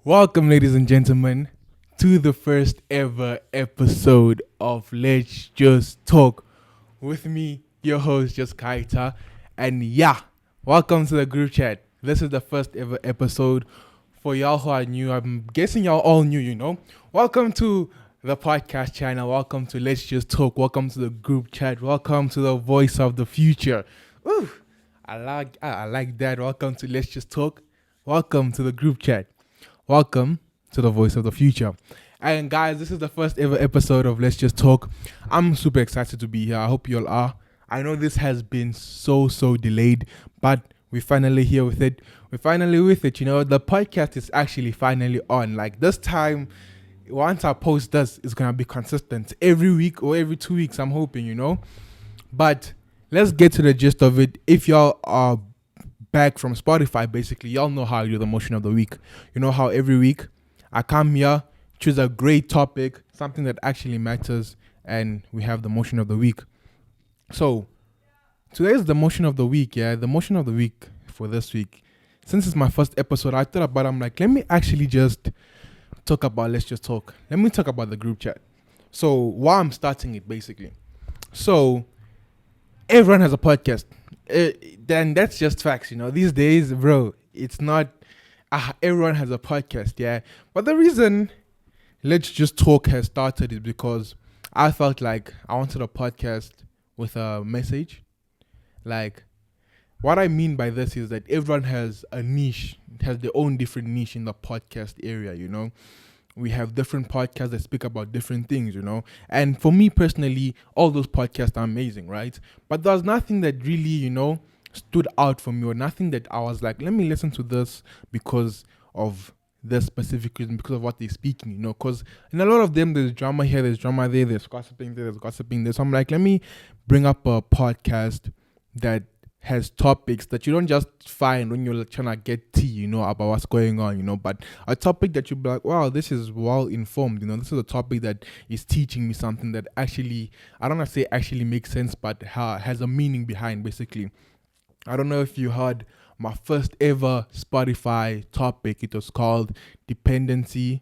Welcome, ladies and gentlemen, to the first ever episode of Let's Just Talk with me, your host, just Kayita. And yeah, welcome to the group chat. This is the first ever episode for y'all who are new. I'm guessing y'all all new, Welcome to the podcast channel. Welcome to Let's Just Talk. Welcome to the group chat. Welcome to the voice of the future. Ooh, I like that. Welcome to Let's Just Talk. Welcome to the group chat. Welcome to the voice of the future. And guys, this is the first ever episode of Let's Just Talk. I'm super excited to be here. I hope you all are. I know this has been so delayed, but we're finally here with it. We're finally with it. The podcast is actually finally on. Like this time, once I post this, it's going to be consistent every week or every 2 weeks, I'm hoping, But let's get to the gist of it. If y'all are back from Spotify, basically, y'all know how I do the motion of the week. You know how every week I come here, choose a great topic, something that actually matters, and we have the motion of the week. So today is the motion of the week. The motion of the week for this week. Since it's my first episode, I thought about it. I'm like, let me actually just talk about Let's Just Talk. Let me talk about the group chat. So why I'm starting it, basically. So everyone has a podcast. Then that's just facts, These days, bro, it's not everyone has a podcast, But the reason Let's Just Talk has started is because I felt like I wanted a podcast with a message. Like, what I mean by this is that everyone has a niche, has their own different niche in the podcast area, We have different podcasts that speak about different things, And for me personally, all those podcasts are amazing, right? But there's nothing that really, stood out for me, or nothing that I was like, let me listen to this because of this specific reason, because of what they're speaking, Because in a lot of them, there's drama here, there's drama there, there's gossiping there, there's gossiping there. So I'm like, let me bring up a podcast that has topics that you don't just find when you're trying to get tea, about what's going on, but a topic that you'll be like, wow, this is well informed, this is a topic that is teaching me something that actually, I don't want to say actually makes sense, but has a meaning behind, basically. I don't know if you heard my first ever Spotify topic. It was called dependency.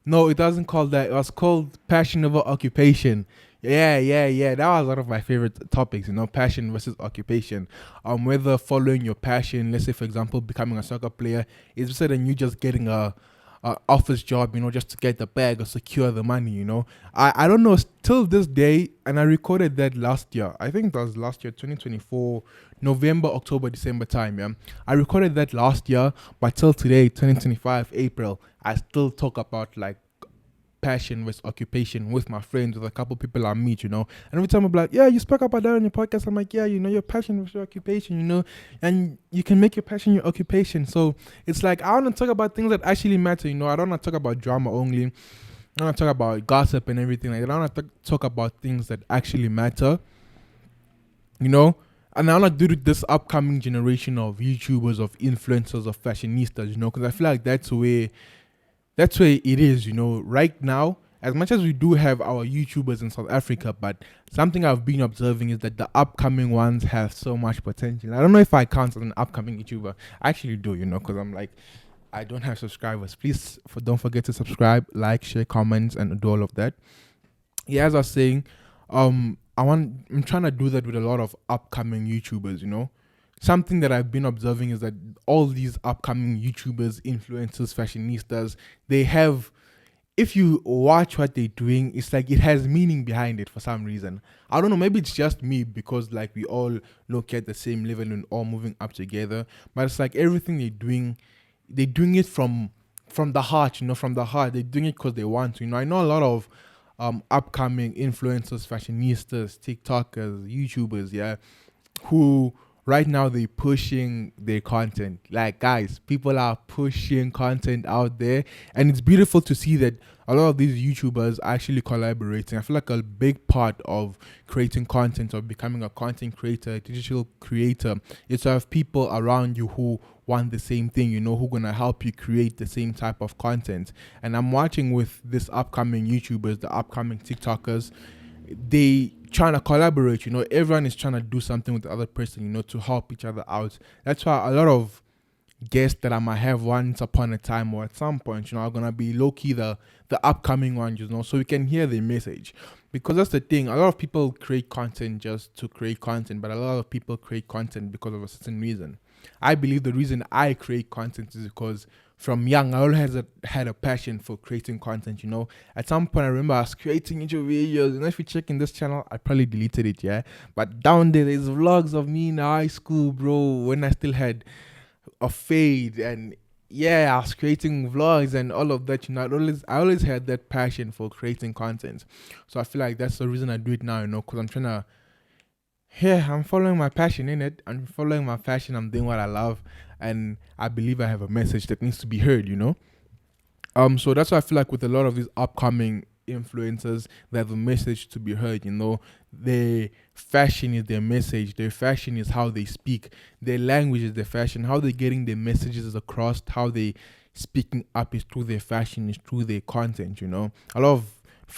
No, it wasn't called that. It was called passion over occupation. Yeah. That was one of my favorite topics, passion versus occupation. Whether following your passion, let's say, for example, becoming a soccer player, is better than you just getting a office job, just to get the bag or secure the money, I don't know, till this day, and I recorded that last year. I think that was last year, 2024, November, October, December time, I recorded that last year, but till today, 2025, April, I still talk about, like, passion with occupation with my friends, with a couple people I meet, And every time I'm like, yeah, you spoke about that on your podcast. I'm like, yeah, your passion with your occupation, and you can make your passion your occupation. So it's like, I want to talk about things that actually matter, I don't want to talk about drama only. I want to talk about gossip and everything like that. I want to talk about things that actually matter, And I want to do this upcoming generation of YouTubers, of influencers, of fashionistas, because I feel like that's where it is, right now. As much as we do have our YouTubers in South Africa, but something I've been observing is that the upcoming ones have so much potential. I don't know if I count as an upcoming YouTuber. I actually do, because I'm like, I don't have subscribers. Please don't forget to subscribe, like, share, comments, and do all of that. Yeah, as I was saying, I'm trying to do that with a lot of upcoming YouTubers, Something that I've been observing is that all these upcoming YouTubers, influencers, fashionistas, they have, if you watch what they're doing, it's like it has meaning behind it for some reason. I don't know, maybe it's just me because like we all look at the same level and all moving up together. But it's like everything they're doing it from the heart, from the heart. They're doing it because they want to. I know a lot of upcoming influencers, fashionistas, TikTokers, YouTubers, who right now they're pushing their content. Like, guys, people are pushing content out there, and it's beautiful to see that a lot of these YouTubers are actually collaborating. I feel like a big part of creating content, or becoming a content creator, a digital creator, is to have people around you who want the same thing, who are going to help you create the same type of content. And I'm watching with this upcoming YouTubers, the upcoming TikTokers, they trying to collaborate, everyone is trying to do something with the other person, to help each other out. That's why a lot of guests that I might have once upon a time or at some point, are gonna be low key the upcoming ones, so we can hear their message. Because that's the thing. A lot of people create content just to create content, but a lot of people create content because of a certain reason. I believe the reason I create content is because from young, I always had a passion for creating content, At some point, I remember I was creating intro videos, and if you check in this channel, I probably deleted it, yeah? But down there's vlogs of me in high school, bro, when I still had a fade, and yeah, I was creating vlogs and all of that, I always had that passion for creating content. So I feel like that's the reason I do it now, because I'm trying to, I'm following my passion in it. I'm following my passion. I'm doing what I love, and I believe I have a message that needs to be heard. So that's why I feel like with a lot of these upcoming influencers, they have a message to be heard. Their fashion is their message. Their fashion is how they speak. Their language is their fashion. How they're getting their messages across. How they speaking up is through their fashion. Is through their content. A lot of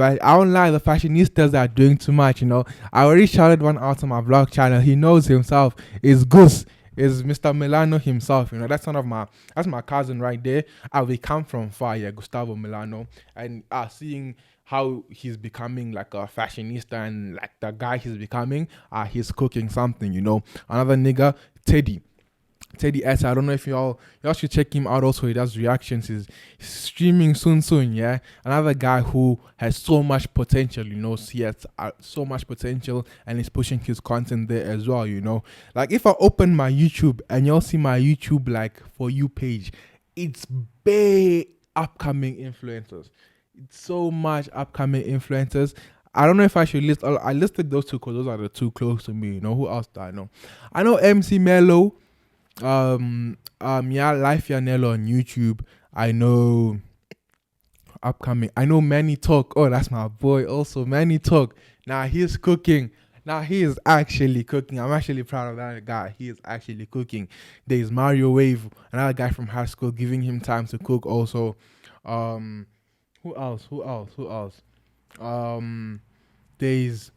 I won't lie, the fashionistas are doing too much, I already shouted one out on my vlog channel. He knows himself. Is Goose. Is Mr. Milano himself. That's that's my cousin right there. We come from far, yeah, Gustavo Milano. And seeing how he's becoming like a fashionista and like the guy he's becoming, he's cooking something, Another nigga, Teddy S. I don't know if y'all should check him out also. He does reactions. He's streaming soon, yeah. Another guy who has so much potential, He has so much potential and he's pushing his content there as well, Like if I open my YouTube and y'all see my YouTube like For You page, it's bare upcoming influencers. It's so much upcoming influencers. I don't know if I should list. I listed those two because those are the two close to me. Who else do I know? I know MC Mello. Life Yanello on YouTube. I know upcoming. I know Manny Talk. Oh, that's my boy. Also, Manny Talk. Now he's cooking. Now he is actually cooking. I'm actually proud of that guy. He is actually cooking. There's Mario Wave, another guy from high school, giving him time to cook. Also, who else? There's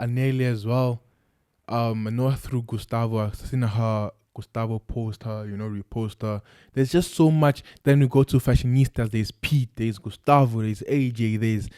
Anelia as well. I know her through Gustavo. I've seen Gustavo post her, repost her. There's just so much. Then we go to fashionistas. There's Pete, there's Gustavo, there's AJ, there's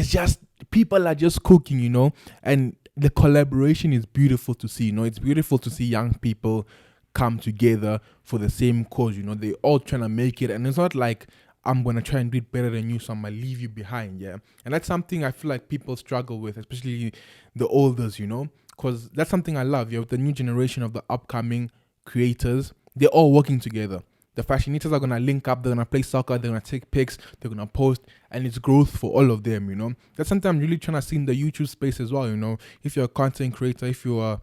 just people are just cooking, and the collaboration is beautiful to see. It's beautiful to see young people come together for the same cause. They all trying to make it, and it's not like I'm gonna try and do it better than you, so I'm gonna leave you behind. Yeah, and that's something I feel like people struggle with, especially the olders. Because that's something I love. You have the new generation of the upcoming creators. They're all working together. The fashionistas are going to link up. They're going to play soccer. They're going to take pics. They're going to post. And it's growth for all of them, That's something I'm really trying to see in the YouTube space as well, If you're a content creator, if you're a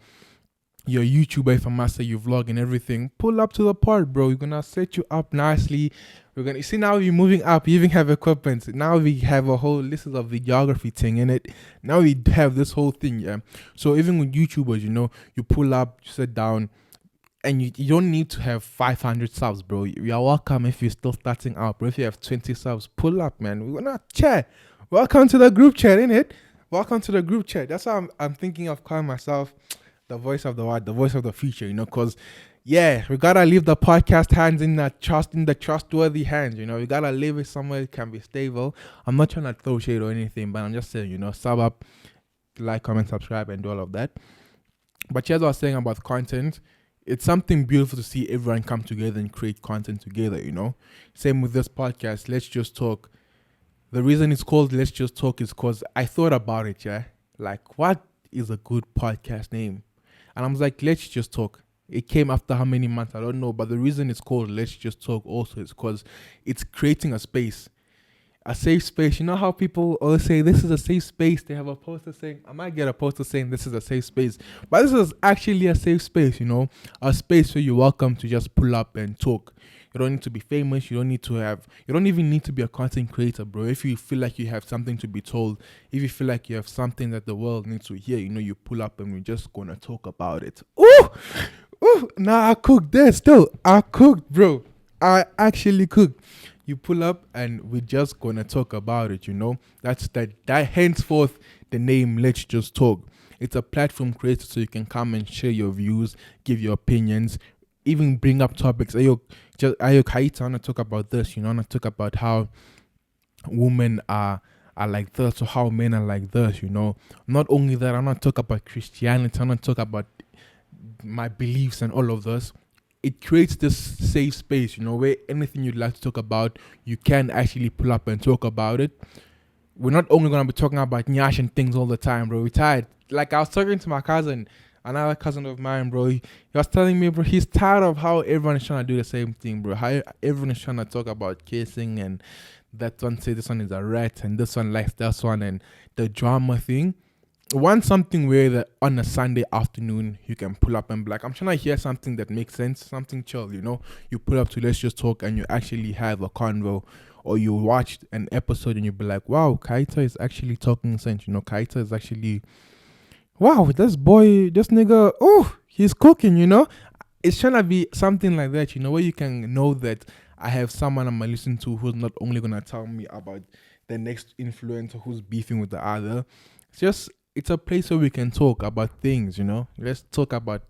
YouTuber, if I must say, you vlog and everything, pull up to the part, bro. We're going to set you up nicely. You see, now we're moving up. You even have equipment. Now we have a whole list of videography thing in it. Now we have this whole thing, yeah. So even with YouTubers, you pull up, you sit down, and you don't need to have 500 subs, bro. You are welcome if you're still starting out, bro. If you have 20 subs, pull up, man. We're gonna chat. Welcome to the group chat, innit? Welcome to the group chat. That's why I'm thinking of calling myself the voice of the world, the voice of the future, because yeah, we gotta leave the podcast hands in the trustworthy hands, we gotta leave it somewhere it can be stable. I'm not trying to throw shade or anything, but I'm just saying, sub up, like, comment, subscribe, and do all of that. But here's what I was saying about content. It's something beautiful to see everyone come together and create content together, Same with this podcast, Let's Just Talk. The reason it's called Let's Just Talk is because I thought about it, yeah? Like, what is a good podcast name? And I was like, Let's Just Talk. It came after how many months, I don't know. But the reason it's called Let's Just Talk also is because it's creating a space. A safe space. You know how people always say this is a safe space? They have a poster saying, I might get a poster saying this is a safe space. But this is actually a safe space, a space where you're welcome to just pull up and talk. You don't need to be famous. You don't even need to be a content creator, bro. If you feel like you have something to be told, if you feel like you have something that the world needs to hear, you pull up and we're just going to talk about it. Ooh, nah, I cooked there still. I cooked, bro. I actually cooked. You pull up and we're just going to talk about it, That's that henceforth the name Let's Just Talk. It's a platform created so you can come and share your views, give your opinions, even bring up topics. Ayo, Kayita, I want to talk about this. I want to talk about how women are like this or how men are like this. Not only that, I want to talk about Christianity. I want to talk about my beliefs and all of this. It creates this safe space, where anything you'd like to talk about, you can actually pull up and talk about it. We're not only gonna be talking about nyash and things all the time, bro. We're tired. Like I was talking to my cousin, another cousin of mine, bro. He was telling me, bro, he's tired of how everyone is trying to do the same thing, bro. How everyone is trying to talk about kissing and that one say this one is a rat and this one likes this one and the drama thing. Want something where on a Sunday afternoon you can pull up and be like, I'm trying to hear something that makes sense, something chill, You pull up to Let's Just Talk and you actually have a convo, or you watched an episode and you be like, wow, Kayita is actually talking sense, Kayita is actually, wow, this nigga, oh, he's cooking, It's trying to be something like that, where you can know that I have someone I'm gonna listen to who's not only gonna tell me about the next influencer who's beefing with the other. It's a place where we can talk about things, Let's talk about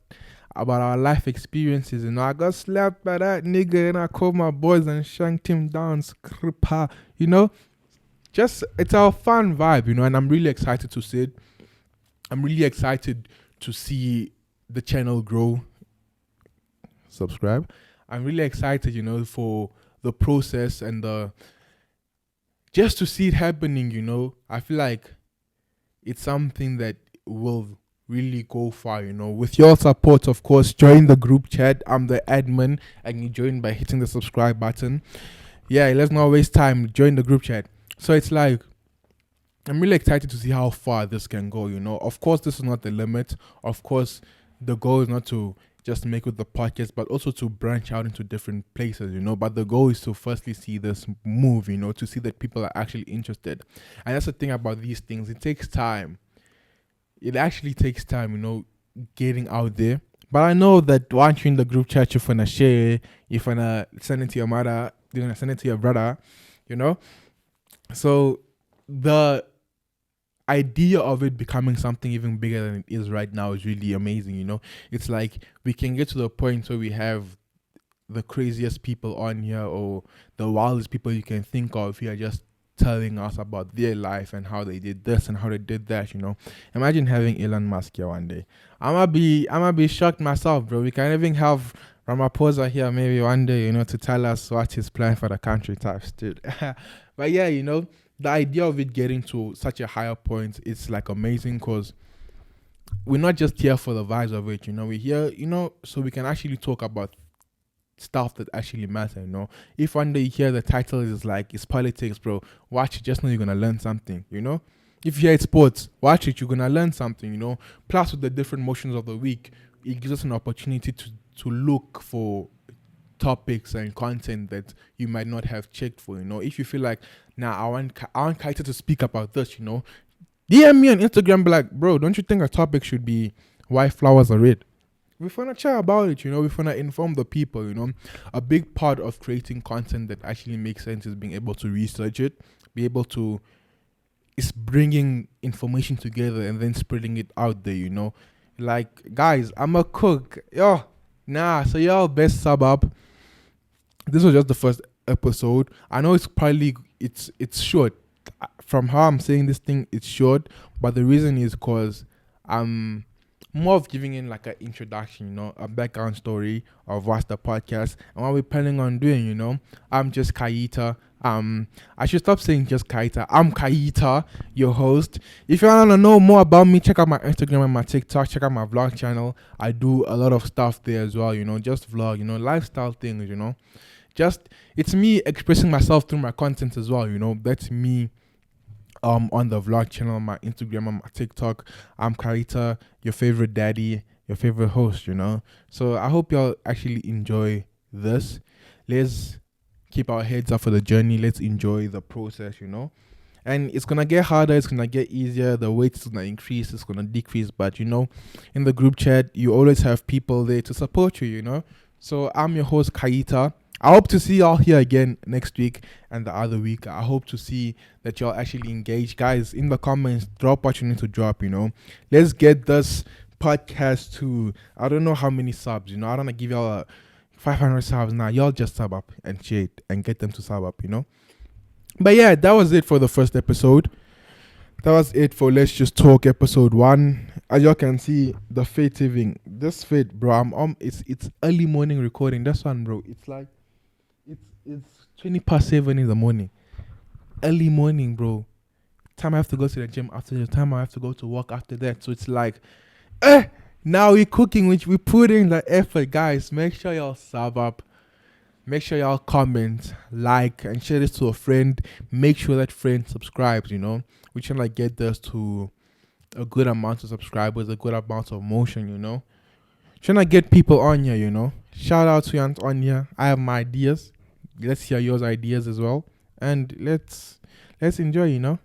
our life experiences. I got slapped by that nigga and I called my boys and shanked him down. Skripa, it's our fun vibe, and I'm really excited to see it. I'm really excited to see the channel grow. Subscribe. I'm really excited, for the process and just to see it happening, I feel like it's something that will really go far, With your support, of course, join the group chat. I'm the admin, and you join by hitting the subscribe button. Yeah, let's not waste time. Join the group chat. So it's like, I'm really excited to see how far this can go, Of course, this is not the limit. Of course, the goal is not to just make with the podcast, but also to branch out into different places, But the goal is to firstly see this move, to see that people are actually interested. And that's the thing about these things. It takes time. It actually takes time, getting out there. But I know that once you're in the group chat, you're gonna share, you're gonna send it to your mother, you're gonna send it to your brother, So the idea of it becoming something even bigger than it is right now is really amazing. It's like we can get to the point where we have the craziest people on here or the wildest people you can think of who are just telling us about their life and how they did this and how they did that. Imagine having Elon Musk here one day. I'ma be shocked myself, bro. We can even have Ramaphosa here maybe one day, to tell us what his plan for the country type dude. But yeah, the idea of it getting to such a higher point, it's like amazing because we're not just here for the vibes of it, we're here, so we can actually talk about stuff that actually matter, If one day you hear the title is like, it's politics, bro, watch it, just know you're going to learn something, If you hear it's sports, watch it, you're going to learn something, Plus with the different motions of the week, it gives us an opportunity to look for topics and content that you might not have checked for, If you feel like, I want Kayita to speak about this, DM me on Instagram, be like, bro, don't you think a topic should be why flowers are red? We want to chat about it, we want to inform the people, A big part of creating content that actually makes sense is being able to research it, it's bringing information together and then spreading it out there, Like, guys, I'm a cook. So y'all best sub up. This was just the first episode. I know it's short. From how I'm saying this thing, it's short, but the reason is because I'm more of giving in like an introduction, a background story of what's the podcast and what we're planning on doing, I'm just Kayita. I should stop saying just Kayita. I'm Kayita, your host. If you want to know more about me, check out my Instagram and my TikTok. Check out my vlog channel. I do a lot of stuff there as well, just vlog, lifestyle things, it's me expressing myself through my content as well, That's me on the vlog channel, my Instagram and my TikTok. I'm Kayita, your favorite daddy, your favorite host, So I hope y'all actually enjoy this. Let's keep our heads up for the journey. Let's enjoy the process, And it's going to get harder. It's going to get easier. The weight is going to increase. It's going to decrease. But, in the group chat, you always have people there to support you, So I'm your host, Kayita. I hope to see y'all here again next week and the other week. I hope to see that y'all actually engage. Guys, in the comments, drop what you need to drop, Let's get this podcast to I don't know how many subs. I don't want to give y'all 500 subs now. Y'all just sub up and shit and get them to sub up. But yeah, that was it for the first episode. That was it for Let's Just Talk episode 1. As y'all can see, the fit saving. This fit, bro. It's early morning recording. This one, bro. It's like it's 20 past 7 in the morning. Early morning, bro. Time I have to go to the gym after the time I have to go to work after that. So it's like, now we're cooking, which we put in the effort, guys. Make sure y'all sub up. Make sure y'all comment, like, and share this to a friend. Make sure that friend subscribes. We're trying to get this to a good amount of subscribers, a good amount of motion. Trying to get people on here. Shout out to you on here. I have my ideas. Let's hear your ideas as well, and let's enjoy.